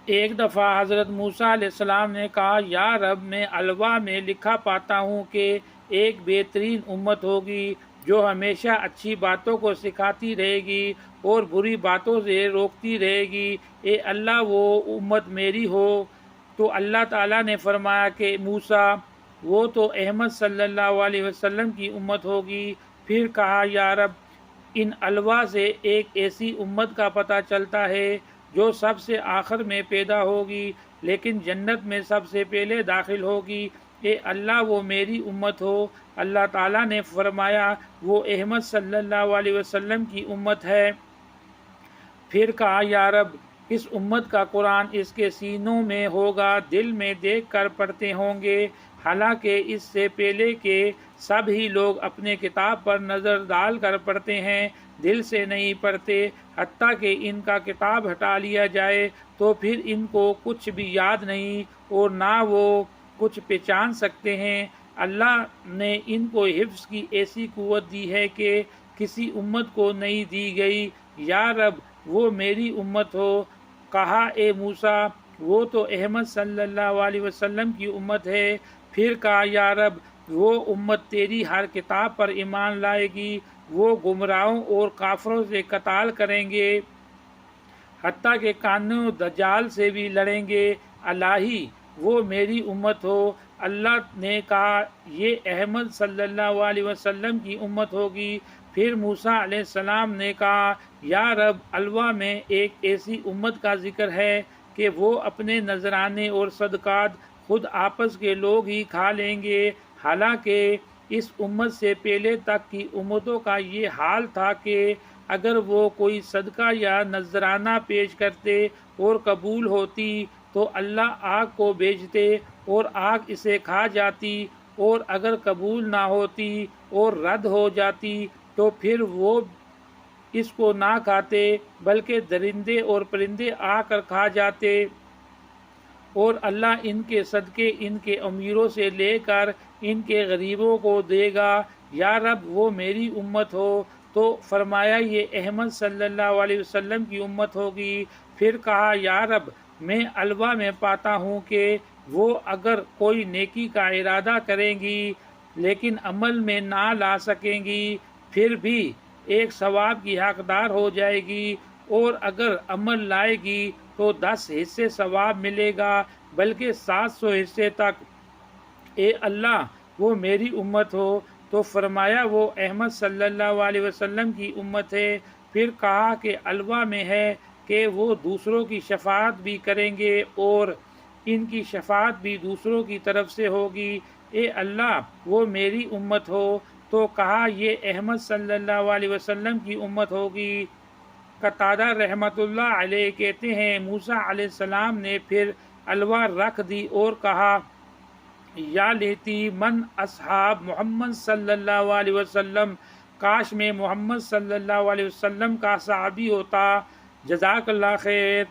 ایک دفعہ حضرت موسیٰ علیہ السلام نے کہا، یا رب، میں الوا میں لکھا پاتا ہوں کہ ایک بہترین امت ہوگی جو ہمیشہ اچھی باتوں کو سکھاتی رہے گی اور بری باتوں سے روکتی رہے گی۔ اے اللہ، وہ امت میری ہو۔ تو اللہ تعالیٰ نے فرمایا کہ موسیٰ، وہ تو احمد صلی اللہ علیہ وسلم کی امت ہوگی۔ پھر کہا، یا رب، ان الوا سے ایک ایسی امت کا پتہ چلتا ہے جو سب سے آخر میں پیدا ہوگی لیکن جنت میں سب سے پہلے داخل ہوگی۔ اے اللہ، وہ میری امت ہو۔ اللہ تعالیٰ نے فرمایا، وہ احمد صلی اللہ علیہ وسلم کی امت ہے۔ پھر کہا، یا رب، اس امت کا قرآن اس کے سینوں میں ہوگا، دل میں دیکھ کر پڑھتے ہوں گے، حالانکہ اس سے پہلے کے سب ہی لوگ اپنے کتاب پر نظر ڈال کر پڑھتے ہیں، دل سے نہیں پڑھتے۔ حتیٰ کہ ان کا کتاب ہٹا لیا جائے تو پھر ان کو کچھ بھی یاد نہیں اور نہ وہ کچھ پہچان سکتے ہیں۔ اللہ نے ان کو حفظ کی ایسی قوت دی ہے کہ کسی امت کو نہیں دی گئی۔ یا رب، وہ میری امت ہو۔ کہا، اے موسیٰ، وہ تو احمد صلی اللہ علیہ وسلم کی امت ہے۔ پھر کہا، یا رب، وہ امت تیری ہر کتاب پر ایمان لائے گی، وہ گمراہوں اور کافروں سے قتال کریں گے، حتیٰ کہ قانع و دجال سے بھی لڑیں گے۔ الہی، وہ میری امت ہو۔ اللہ نے کہا، یہ احمد صلی اللہ علیہ وسلم کی امت ہوگی۔ پھر موسیٰ علیہ السلام نے کہا، یا رب، الوا میں ایک ایسی امت کا ذکر ہے کہ وہ اپنے نذرانے اور صدقات خود آپس کے لوگ ہی کھا لیں گے، حالانکہ اس امت سے پہلے تک کی امتوں کا یہ حال تھا کہ اگر وہ کوئی صدقہ یا نذرانہ پیش کرتے اور قبول ہوتی تو اللہ آگ کو بھیجتے اور آگ اسے کھا جاتی، اور اگر قبول نہ ہوتی اور رد ہو جاتی تو پھر وہ اس کو نہ کھاتے بلکہ درندے اور پرندے آ کر کھا جاتے، اور اللہ ان کے صدقے ان کے امیروں سے لے کر ان کے غریبوں کو دے گا۔ یا رب، وہ میری امت ہو۔ تو فرمایا، یہ احمد صلی اللہ علیہ وسلم کی امت ہوگی۔ پھر کہا، یا رب، میں الوا میں پاتا ہوں کہ وہ اگر کوئی نیکی کا ارادہ کریں گی لیکن عمل میں نہ لا سکیں گی پھر بھی ایک ثواب کی حقدار ہو جائے گی، اور اگر عمل لائے گی تو 10 حصے ثواب ملے گا، بلکہ 700 حصے تک۔ اے اللہ، وہ میری امت ہو۔ تو فرمایا، وہ احمد صلی اللہ علیہ وسلم کی امت ہے۔ پھر کہا کہ الوا میں ہے کہ وہ دوسروں کی شفاعت بھی کریں گے اور ان کی شفاعت بھی دوسروں کی طرف سے ہوگی۔ اے اللہ، وہ میری امت ہو۔ تو کہا، یہ احمد صلی اللہ علیہ وسلم کی امت ہوگی۔ قتادہ رحمۃ اللہ علیہ کہتے ہیں، موسیٰ علیہ السلام نے پھر الوا رکھ دی اور کہا، یا لیتی من اصحاب محمد صلی اللہ علیہ وسلم، کاش میں محمد صلی اللہ علیہ وسلم کا صحابی ہوتا۔ جزاک اللہ خیر۔